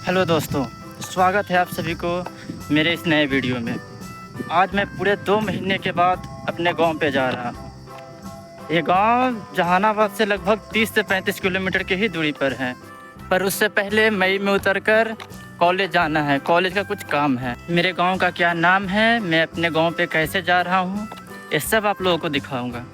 Hello दोस्तों, स्वागत है आप सभी को मेरे इस नए वीडियो में। आज मैं पूरे 2 महीने के बाद अपने गांव पे जा रहा हूँ। ये गांव जहानाबाद से लगभग 30 से 35 किलोमीटर की ही दूरी पर है। पर उससे पहले मई में उतरकर कॉलेज जाना है। कॉलेज का कुछ काम है। मेरे गांव का क्या नाम है, मैं अपने गांव पे कैसे जा रहा हूँ, ये सब आप लोगों को दिखाऊँगा।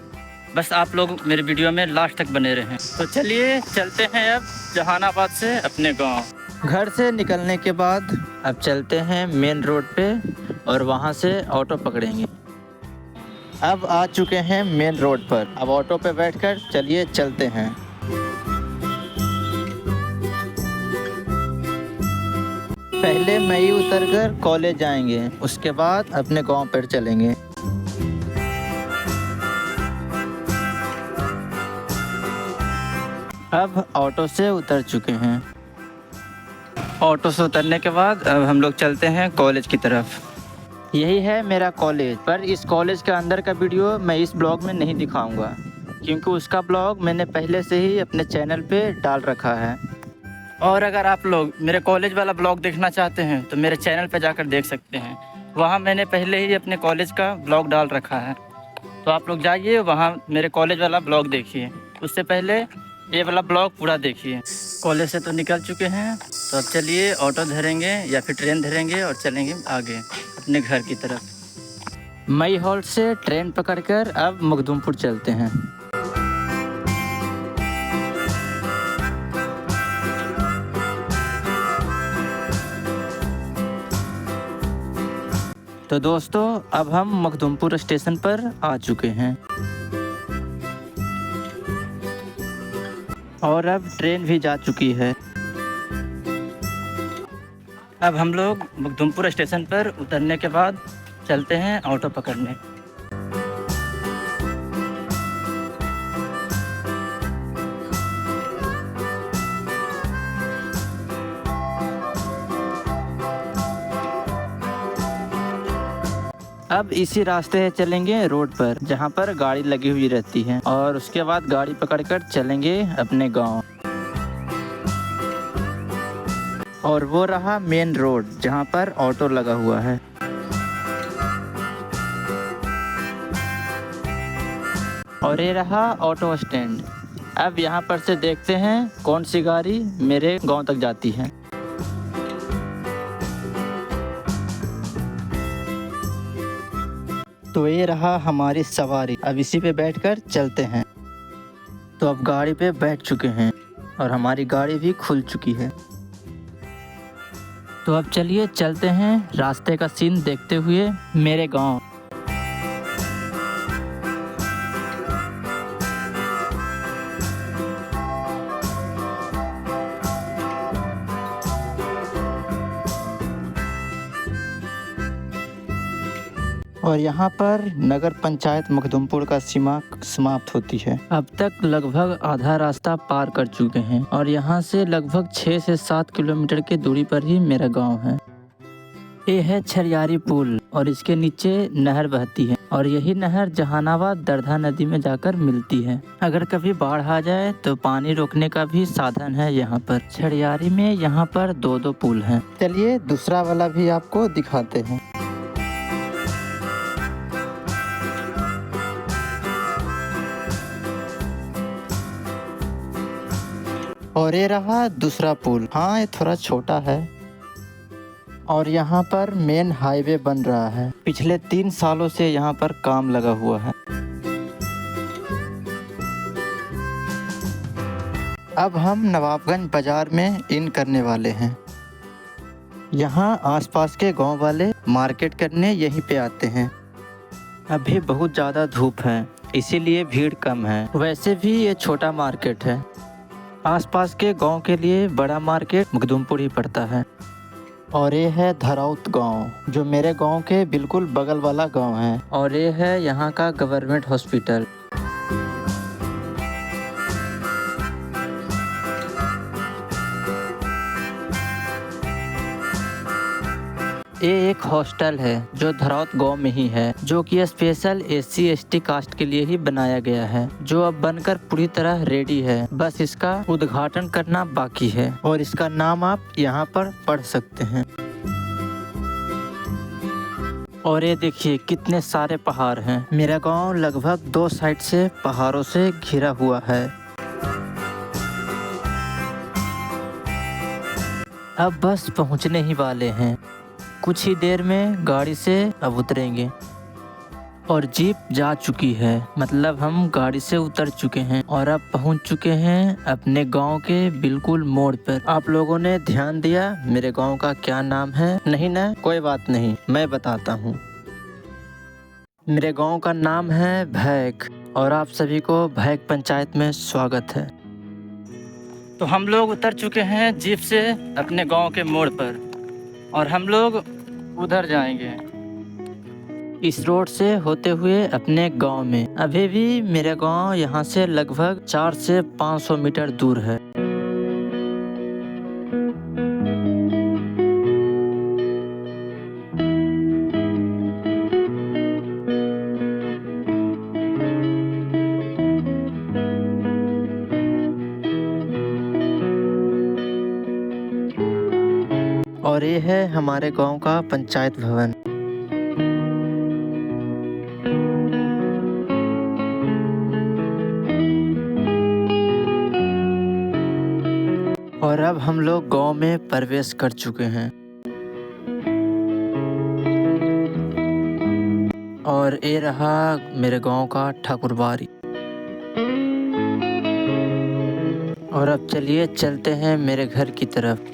बस आप लोग मेरे वीडियो में लास्ट तक बने रहें। तो चलिए चलते हैं अब जहानाबाद से अपने गाँव। घर से निकलने के बाद अब चलते हैं मेन रोड पे और वहाँ से ऑटो पकड़ेंगे। अब आ चुके हैं मेन रोड पर। अब ऑटो पे बैठकर चलिए चलते हैं। पहले मई उतरकर कॉलेज जाएंगे, उसके बाद अपने गांव पर चलेंगे। अब ऑटो से उतर चुके हैं। ऑटो से उतरने के बाद अब हम लोग चलते हैं कॉलेज की तरफ। यही है मेरा कॉलेज। पर इस कॉलेज के अंदर का वीडियो मैं इस ब्लॉग में नहीं दिखाऊंगा, क्योंकि उसका ब्लॉग मैंने पहले से ही अपने चैनल पे डाल रखा है। और अगर आप लोग मेरे कॉलेज वाला ब्लॉग देखना चाहते हैं तो मेरे चैनल पे जाकर देख सकते हैं। वहाँ मैंने पहले ही अपने कॉलेज का ब्लॉग डाल रखा है, तो आप लोग जाइए वहाँ मेरे कॉलेज वाला ब्लॉग देखिए। उससे पहले ये वाला ब्लॉग पूरा देखिए। कॉलेज से तो निकल चुके हैं, तो अब चलिए ऑटो धरेंगे या फिर ट्रेन धरेंगे और चलेंगे आगे अपने घर की तरफ। मई हॉल से ट्रेन पकड़कर अब मखदूमपुर चलते हैं। तो दोस्तों, अब हम मखदूमपुर स्टेशन पर आ चुके हैं और अब ट्रेन भी जा चुकी है। अब हम लोग मखदूमपुर स्टेशन पर उतरने के बाद चलते हैं ऑटो पकड़ने। अब इसी रास्ते से चलेंगे रोड पर, जहाँ पर गाड़ी लगी हुई रहती है, और उसके बाद गाड़ी पकड़कर चलेंगे अपने गांव। और वो रहा मेन रोड जहाँ पर ऑटो लगा हुआ है। और ये रहा ऑटो स्टैंड। अब यहाँ पर से देखते हैं कौन सी गाड़ी मेरे गांव तक जाती है। तो ये रहा हमारी सवारी। अब इसी पे बैठकर चलते हैं। तो अब गाड़ी पे बैठ चुके हैं और हमारी गाड़ी भी खुल चुकी है। तो अब चलिए चलते हैं रास्ते का सीन देखते हुए मेरे गांव। और यहाँ पर नगर पंचायत मखदूमपुर का सीमा समाप्त होती है। अब तक लगभग आधा रास्ता पार कर चुके हैं और यहाँ से लगभग 6 से 7 किलोमीटर की दूरी पर ही मेरा गांव है। ये है छरियारी पुल और इसके नीचे नहर बहती है और यही नहर जहानाबाद दरधा नदी में जाकर मिलती है। अगर कभी बाढ़ आ जाए तो पानी रोकने का भी साधन है यहाँ पर। छरियारी में यहाँ पर 2 पुल हैं। चलिए दूसरा वाला भी आपको दिखाते हैं। और ये रहा दूसरा पुल। हाँ, ये थोड़ा छोटा है और यहाँ पर मेन हाईवे बन रहा है। पिछले 3 सालों से यहाँ पर काम लगा हुआ है। अब हम नवाबगंज बाज़ार में इन करने वाले हैं। यहाँ आसपास के गांव वाले मार्केट करने यहीं पे आते हैं। अभी बहुत ज़्यादा धूप है, इसीलिए भीड़ कम है। वैसे भी ये छोटा मार्केट है। आसपास के गांव के लिए बड़ा मार्केट मखदूमपुर ही पड़ता है। और ये है धरौत गांव, जो मेरे गांव के बिल्कुल बगल वाला गांव है। और ये है यहाँ का गवर्नमेंट हॉस्पिटल। ये एक हॉस्टल है जो धरौत गांव में ही है, जो कि स्पेशल SC/ST कास्ट के लिए ही बनाया गया है, जो अब बनकर पूरी तरह रेडी है। बस इसका उद्घाटन करना बाकी है और इसका नाम आप यहाँ पर पढ़ सकते हैं। और ये देखिए कितने सारे पहाड़ हैं। मेरा गांव लगभग 2 साइड से पहाड़ों से घिरा हुआ है। अब बस पहुंचने ही वाले हैं। कुछ ही देर में गाड़ी से अब उतरेंगे और जीप जा चुकी है, मतलब हम गाड़ी से उतर चुके हैं और अब पहुंच चुके हैं अपने गांव के बिल्कुल मोड़ पर। आप लोगों ने ध्यान दिया मेरे गांव का क्या नाम है? नहीं ना, कोई बात नहीं, मैं बताता हूं। मेरे गांव का नाम है भैक और आप सभी को भैक पंचायत में स्वागत है। तो हम लोग उतर चुके हैं जीप से अपने गांव के मोड़ पर और हम लोग उधर जाएंगे इस रोड से होते हुए अपने गांव में। अभी भी मेरा गांव यहाँ से लगभग 400 से 500 मीटर दूर है। और ये है हमारे गांव का पंचायत भवन। और अब हम लोग गांव में प्रवेश कर चुके हैं। और ये रहा मेरे गांव का ठाकुरबाड़ी। और अब चलिए चलते हैं मेरे घर की तरफ,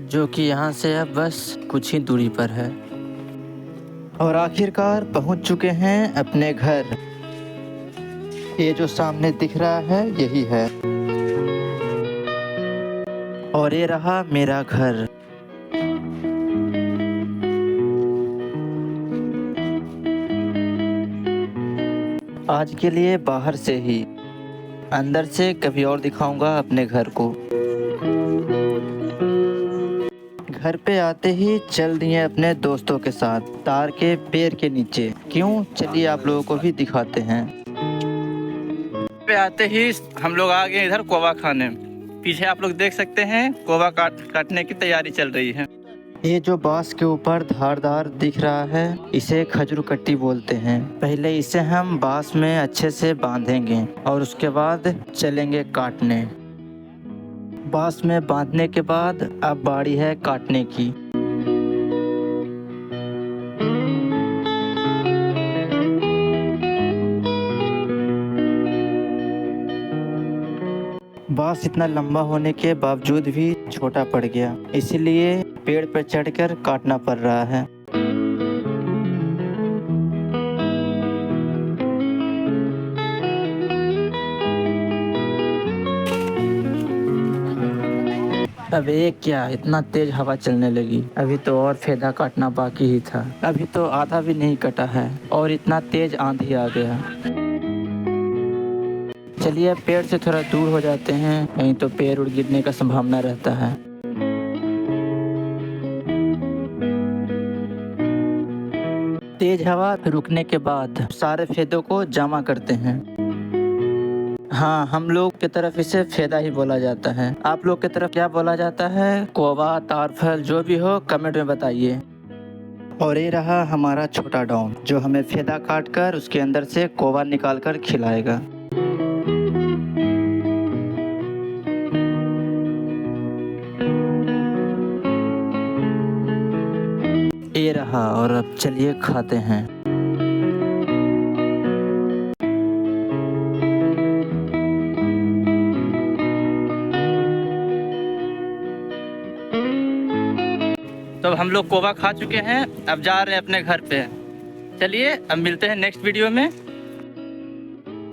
जो कि यहाँ से अब बस कुछ ही दूरी पर है। और आखिरकार पहुँच चुके हैं अपने घर। ये जो सामने दिख रहा है यही है। और ये रहा मेरा घर। आज के लिए बाहर से ही, अंदर से कभी और दिखाऊंगा अपने घर को। घर पे आते ही चल दिए अपने दोस्तों के साथ तार के पेड़ के नीचे। क्यों? चलिए आप लोगों को भी दिखाते हैं। पे आते ही हम लोग आ गए इधर कोवा खाने। पीछे आप लोग देख सकते हैं कोवा काटने की तैयारी चल रही है। ये जो बांस के ऊपर धारदार दिख रहा है इसे खजूर कट्टी बोलते हैं। पहले इसे हम बांस में अच्छे से बांधेंगे और उसके बाद चलेंगे काटने। बांस में बांधने के बाद अब बारी है काटने की। बांस इतना लंबा होने के बावजूद भी छोटा पड़ गया, इसीलिए पेड़ पर चढ़कर काटना पड़ रहा है। अब एक क्या, इतना तेज हवा चलने लगी। अभी तो और फेदा काटना बाकी ही था। अभी तो आधा भी नहीं कटा है और इतना तेज आंधी आ गया। चलिए पेड़ से थोड़ा दूर हो जाते हैं, कहीं तो पेड़ उड़ गिरने का संभावना रहता है। तेज हवा रुकने के बाद सारे फेदों को जमा करते हैं। हाँ, हम लोग की तरफ इसे फेदा ही बोला जाता है। आप लोग की तरफ क्या बोला जाता है? कोवा, तारफल, जो भी हो कमेंट में बताइए। और ये रहा हमारा छोटा डॉन, जो हमें फेदा काट कर उसके अंदर से कोवा निकाल कर खिलाएगा। ये रहा, और अब चलिए खाते हैं। तो अब हम लोग कोबा खा चुके हैं, अब जा रहे हैं अपने घर पे। चलिए अब मिलते हैं नेक्स्ट वीडियो में।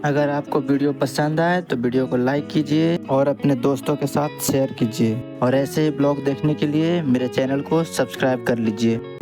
अगर आपको वीडियो पसंद आए तो वीडियो को लाइक कीजिए और अपने दोस्तों के साथ शेयर कीजिए, और ऐसे ही ब्लॉग देखने के लिए मेरे चैनल को सब्सक्राइब कर लीजिए।